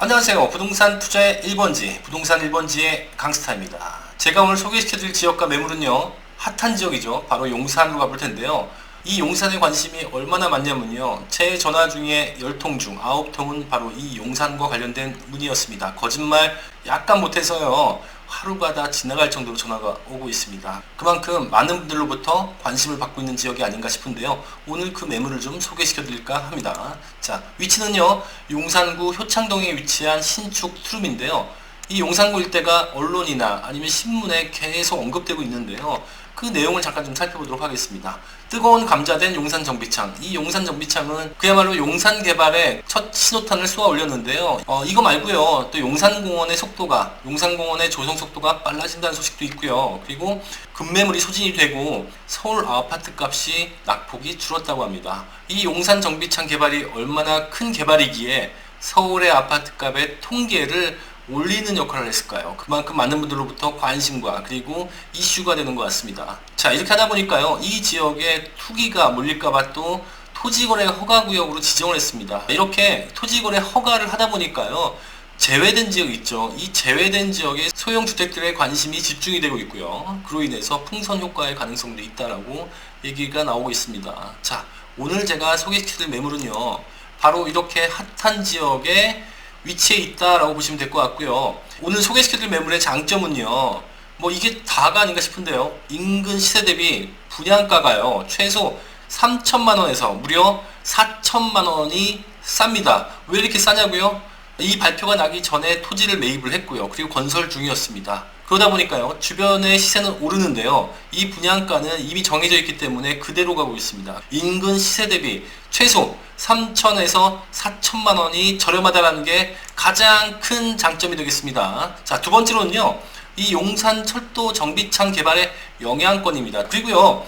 안녕하세요. 부동산 투자의 1번지, 부동산 1번지의 강스타입니다. 제가 오늘 소개시켜드릴 지역과 매물은요, 핫한 지역이죠. 바로 용산으로 가볼 텐데요. 이 용산에 관심이 얼마나 많냐면요, 제 전화 중에 10통 중 9통은 바로 이 용산과 관련된 문의였습니다. 거짓말 약간 못해서요, 하루가 다 지나갈 정도로 전화가 오고 있습니다. 그만큼 많은 분들로부터 관심을 받고 있는 지역이 아닌가 싶은데요. 오늘 그 매물을 좀 소개시켜 드릴까 합니다. 자, 위치는요, 용산구 효창동에 위치한 신축 투룸인데요. 이 용산구 일대가 언론이나 아니면 신문에 계속 언급되고 있는데요. 그 내용을 잠깐 좀 살펴보도록 하겠습니다. 뜨거운 감자된 용산 정비창. 이 용산 정비창은 그야말로 용산 개발에 첫 신호탄을 쏘아 올렸는데요. 이거 말고요, 또 용산공원의 조성 속도가 빨라진다는 소식도 있고요. 그리고 급매물이 소진이 되고 서울 아파트 값이 낙폭이 줄었다고 합니다. 이 용산 정비창 개발이 얼마나 큰 개발이기에 서울의 아파트 값의 통계를 올리는 역할을 했을까요? 그만큼 많은 분들로부터 관심과 그리고 이슈가 되는 것 같습니다. 자, 이렇게 하다 보니까요, 이 지역에 투기가 몰릴까봐 또 토지거래 허가구역으로 지정을 했습니다. 이렇게 토지거래 허가를 하다 보니까요, 제외된 지역 있죠. 이 제외된 지역에 소형주택들의 관심이 집중이 되고 있고요. 그로 인해서 풍선 효과의 가능성도 있다라고 얘기가 나오고 있습니다. 자, 오늘 제가 소개시켜드릴 매물은요, 바로 이렇게 핫한 지역에 위치에 있다라고 보시면 될 것 같고요. 오늘 소개시켜드릴 매물의 장점은요, 뭐 이게 다가 아닌가 싶은데요. 인근 시세 대비 분양가가요, 최소 3천만 원에서 무려 4천만 원이 쌉니다. 왜 이렇게 싸냐고요? 이 발표가 나기 전에 토지를 매입을 했고요. 그리고 건설 중이었습니다. 그러다 보니까요, 주변의 시세는 오르는데요, 이 분양가는 이미 정해져 있기 때문에 그대로 가고 있습니다. 인근 시세 대비 최소 3천에서 4천만 원이 저렴하다는 게 가장 큰 장점이 되겠습니다. 자, 두 번째로는요, 이 용산 철도 정비창 개발의 영향권입니다. 그리고요,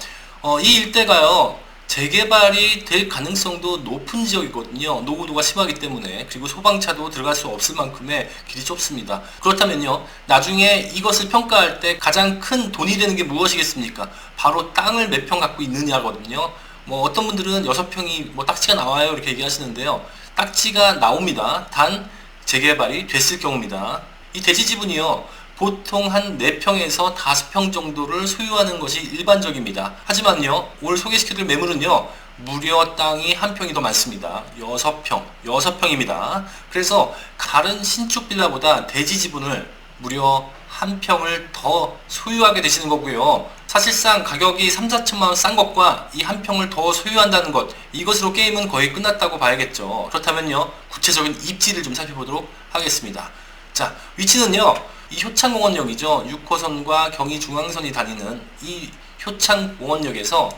이 일대가요, 재개발이 될 가능성도 높은 지역이거든요. 노후도가 심하기 때문에. 그리고 소방차도 들어갈 수 없을 만큼의 길이 좁습니다. 그렇다면요, 나중에 이것을 평가할 때 가장 큰 돈이 되는 게 무엇이겠습니까? 바로 땅을 몇 평 갖고 있느냐거든요. 뭐 어떤 분들은 6평이 뭐 딱지가 나와요 이렇게 얘기하시는데요. 딱지가 나옵니다. 단 재개발이 됐을 경우입니다. 이 대지 지분이요, 보통 한 4평에서 5평 정도를 소유하는 것이 일반적입니다. 하지만요, 오늘 소개시켜드릴 매물은요, 무려 땅이 한 평이 더 많습니다. 6평입니다. 그래서 다른 신축 빌라보다 대지 지분을 무려 한 평을 더 소유하게 되시는 거고요. 사실상 가격이 3, 4천만 원 싼 것과 이 한 평을 더 소유한다는 것, 이것으로 게임은 거의 끝났다고 봐야겠죠. 그렇다면요, 구체적인 입지를 좀 살펴보도록 하겠습니다. 자, 위치는요, 이 효창공원역이죠. 6호선과 경의중앙선이 다니는 이 효창공원역에서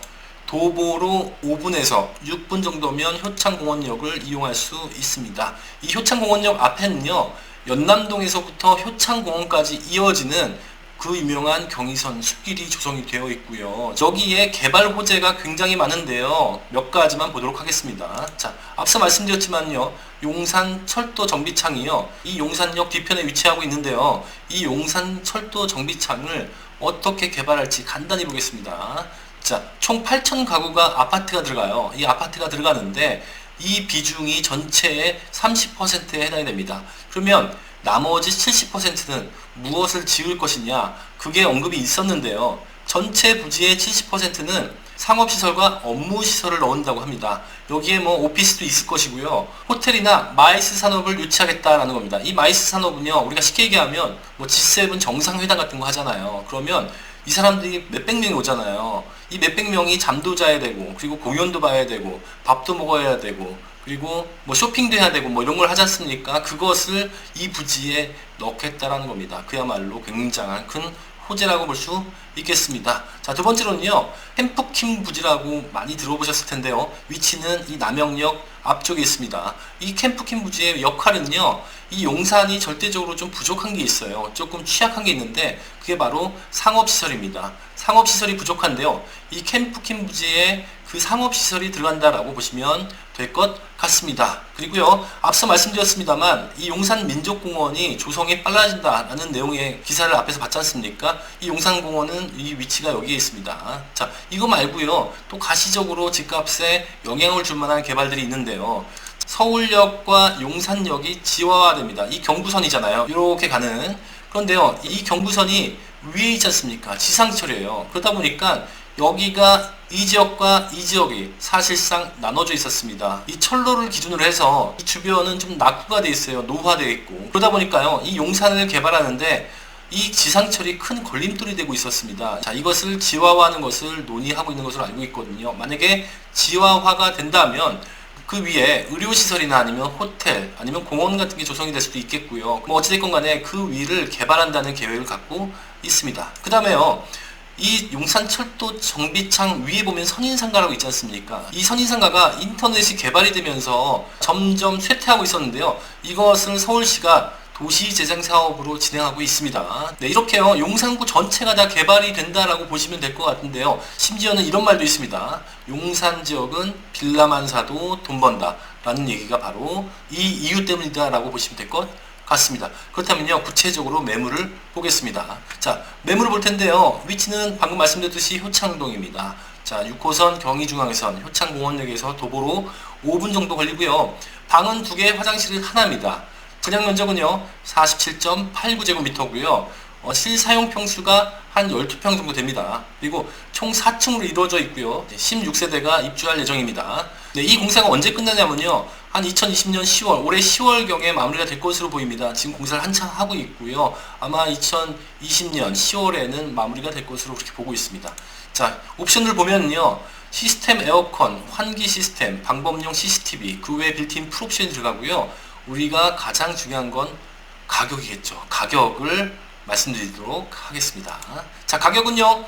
도보로 5분에서 6분 정도면 효창공원역을 이용할 수 있습니다. 이 효창공원역 앞에는요, 연남동에서부터 효창공원까지 이어지는 그 유명한 경의선 숲길이 조성이 되어 있고요. 저기에 개발 호재가 굉장히 많은데요, 몇 가지만 보도록 하겠습니다. 자, 앞서 말씀드렸지만요, 용산 철도 정비창이요, 이 용산역 뒤편에 위치하고 있는데요, 이 용산 철도 정비창을 어떻게 개발할지 간단히 보겠습니다. 자, 총 8천 가구가 아파트가 들어가요. 이 아파트가 들어가는데 이 비중이 전체의 30%에 해당이 됩니다. 그러면 나머지 70%는 무엇을 지을 것이냐, 그게 언급이 있었는데요, 전체 부지의 70%는 상업시설과 업무시설을 넣는다고 합니다. 여기에 뭐 오피스도 있을 것이고요, 호텔이나 마이스 산업을 유치하겠다라는 겁니다. 이 마이스 산업은요, 우리가 쉽게 얘기하면 뭐 G7 정상회담 같은 거 하잖아요. 그러면 이 사람들이 몇백 명이 오잖아요. 이 몇백 명이 잠도 자야 되고, 그리고 공연도 봐야 되고, 밥도 먹어야 되고, 그리고 뭐 쇼핑도 해야 되고 뭐 이런 걸 하지 않습니까? 그것을 이 부지에 넣겠다라는 겁니다. 그야말로 굉장한 큰 호재라고 볼 수 있겠습니다. 자, 두 번째로는요, 캠프킴 부지라고 많이 들어보셨을 텐데요, 위치는 이 남영역 앞쪽에 있습니다. 이 캠프킴 부지의 역할은요, 이 용산이 절대적으로 좀 부족한 게 있어요. 조금 취약한 게 있는데 그게 바로 상업시설입니다. 상업시설이 부족한데요, 이 캠프킴 부지에 그 상업시설이 들어간다라고 보시면 될 것 같습니다. 그리고요, 앞서 말씀드렸습니다만 이 용산민족공원이 조성이 빨라진다라는 내용의 기사를 앞에서 봤지 않습니까? 이 용산공원은 이 위치가 여기에 있습니다. 자, 이거 말고요, 또 가시적으로 집값에 영향을 줄 만한 개발들이 있는데요. 서울역과 용산역이 지화화됩니다. 이 경부선이잖아요. 이렇게 가는. 그런데요, 이 경부선이 위에 있지 않습니까? 지상철이에요. 그러다 보니까 여기가 이 지역과 이 지역이 사실상 나눠져 있었습니다. 이 철로를 기준으로 해서 이 주변은 좀 낙후가 돼 있어요. 노후화되어 있고. 그러다 보니까요, 이 용산을 개발하는데 이 지상철이 큰 걸림돌이 되고 있었습니다. 자, 이것을 지화화하는 것을 논의하고 있는 것으로 알고 있거든요. 만약에 지화화가 된다면 그 위에 의료시설이나 아니면 호텔 아니면 공원 같은 게 조성이 될 수도 있겠고요. 뭐 어찌됐건 간에 그 위를 개발한다는 계획을 갖고 있습니다. 그 다음에요, 이 용산철도 정비창 위에 보면 선인상가라고 있지 않습니까? 이 선인상가가 인터넷이 개발이 되면서 점점 쇠퇴하고 있었는데요. 이것을 서울시가 도시재생사업으로 진행하고 있습니다. 네, 이렇게요, 용산구 전체가 다 개발이 된다라고 보시면 될 것 같은데요. 심지어는 이런 말도 있습니다. 용산 지역은 빌라만 사도 돈 번다 라는 얘기가 바로 이 이유 때문이다 라고 보시면 될 것 같습니다. 그렇다면요, 구체적으로 매물을 보겠습니다. 자, 매물을 볼 텐데요. 위치는 방금 말씀드렸듯이 효창동입니다. 자, 6호선 경의중앙선 효창공원역에서 도보로 5분 정도 걸리고요. 방은 2개, 화장실은 하나입니다. 분양 면적은요 47.89제곱미터고요. 실사용 평수가 한 12평 정도 됩니다. 그리고 총 4층으로 이루어져 있고요. 16세대가 입주할 예정입니다. 네, 이 공사가 언제 끝나냐면요, 한 2020년 10월, 올해 10월경에 마무리가 될 것으로 보입니다. 지금 공사를 한참 하고 있고요. 아마 2020년 10월에는 마무리가 될 것으로 그렇게 보고 있습니다. 자, 옵션을 보면요, 시스템 에어컨, 환기 시스템, 방범용 CCTV, 그 외에 빌트인 풀옵션이 들어가고요. 우리가 가장 중요한 건 가격이겠죠. 가격을 말씀드리도록 하겠습니다. 자, 가격은요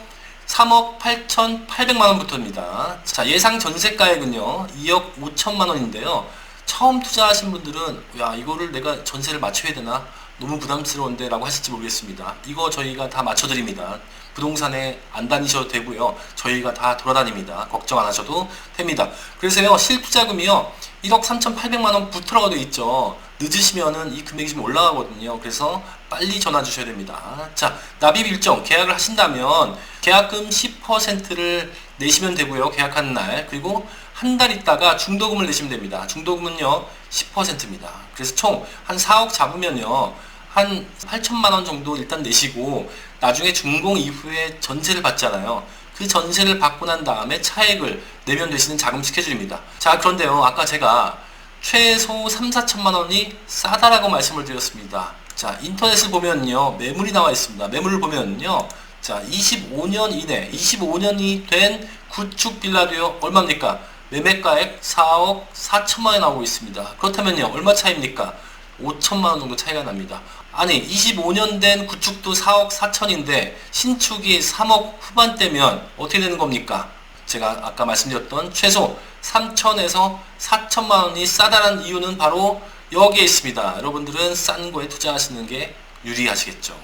3억 8,800만원부터입니다. 자, 예상 전세가액은요 2억 5천만원인데요. 처음 투자하신 분들은 야, 이거를 내가 전세를 맞춰야 되나? 너무 부담스러운데 라고 하실지 모르겠습니다. 이거 저희가 다 맞춰드립니다. 부동산에 안 다니셔도 되고요. 저희가 다 돌아다닙니다. 걱정 안 하셔도 됩니다. 그래서요, 실투자금이요 1억 3,800만원부터라고 되어 있죠. 늦으시면은 이 금액이 좀 올라가거든요. 그래서 빨리 전화 주셔야 됩니다. 자, 납입 일정 계약을 하신다면 계약금 10%를 내시면 되고요. 계약하는 날. 그리고 한 달 있다가 중도금을 내시면 됩니다. 중도금은요 10%입니다. 그래서 총 한 4억 잡으면요 한 8천만원 정도 일단 내시고 나중에 준공 이후에 전세를 받잖아요. 그 전세를 받고 난 다음에 차액을 내면 되시는 자금 스케줄입니다. 자, 그런데요, 아까 제가 최소 3, 4천만 원이 싸다라고 말씀을 드렸습니다. 자, 인터넷을 보면요 매물이 나와 있습니다. 매물을 보면요, 자, 25년 이내 25년이 된 구축 빌라도요 얼마입니까? 매매가액 4억 4천만 원이 나오고 있습니다. 그렇다면요 얼마 차이입니까? 5천만 원 정도 차이가 납니다. 아니, 25년 된 구축도 4억 4천인데 신축이 3억 후반대면 어떻게 되는 겁니까? 제가 아까 말씀드렸던 최소 3천에서 4천만 원이 싸다는 이유는 바로 여기에 있습니다. 여러분들은 싼 거에 투자하시는 게 유리하시겠죠.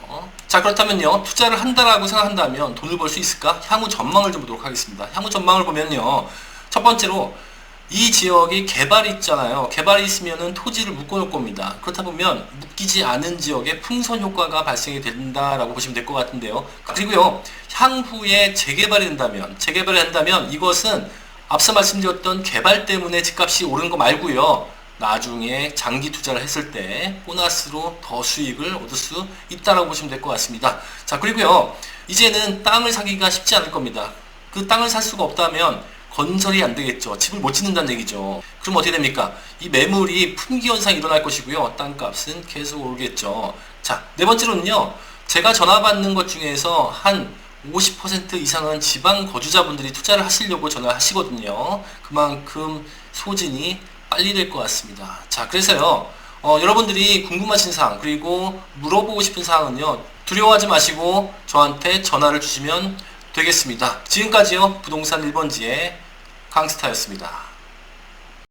자, 그렇다면요, 투자를 한다라고 생각한다면 돈을 벌 수 있을까? 향후 전망을 좀 보도록 하겠습니다. 향후 전망을 보면요, 첫 번째로 이 지역이 개발이 있잖아요. 개발이 있으면은 토지를 묶어놓을 겁니다. 그렇다 보면 묶이지 않은 지역에 풍선 효과가 발생이 된다라고 보시면 될 것 같은데요. 그리고요, 향후에 재개발이 된다면 이것은 앞서 말씀드렸던 개발 때문에 집값이 오르는 거 말고요, 나중에 장기 투자를 했을 때 보너스로 더 수익을 얻을 수 있다라고 보시면 될 것 같습니다. 자, 그리고요, 이제는 땅을 사기가 쉽지 않을 겁니다. 그 땅을 살 수가 없다면 건설이 안 되겠죠. 집을 못 짓는다는 얘기죠. 그럼 어떻게 됩니까? 이 매물이 품귀 현상이 일어날 것이고요. 땅값은 계속 오르겠죠. 자, 네 번째로는요, 제가 전화받는 것 중에서 한 50% 이상은 지방 거주자분들이 투자를 하시려고 전화를 하시거든요. 그만큼 소진이 빨리 될 것 같습니다. 자, 그래서요, 여러분들이 궁금하신 사항, 그리고 물어보고 싶은 사항은요, 두려워하지 마시고 저한테 전화를 주시면 되겠습니다. 지금까지요, 부동산 1번지의 강스타였습니다.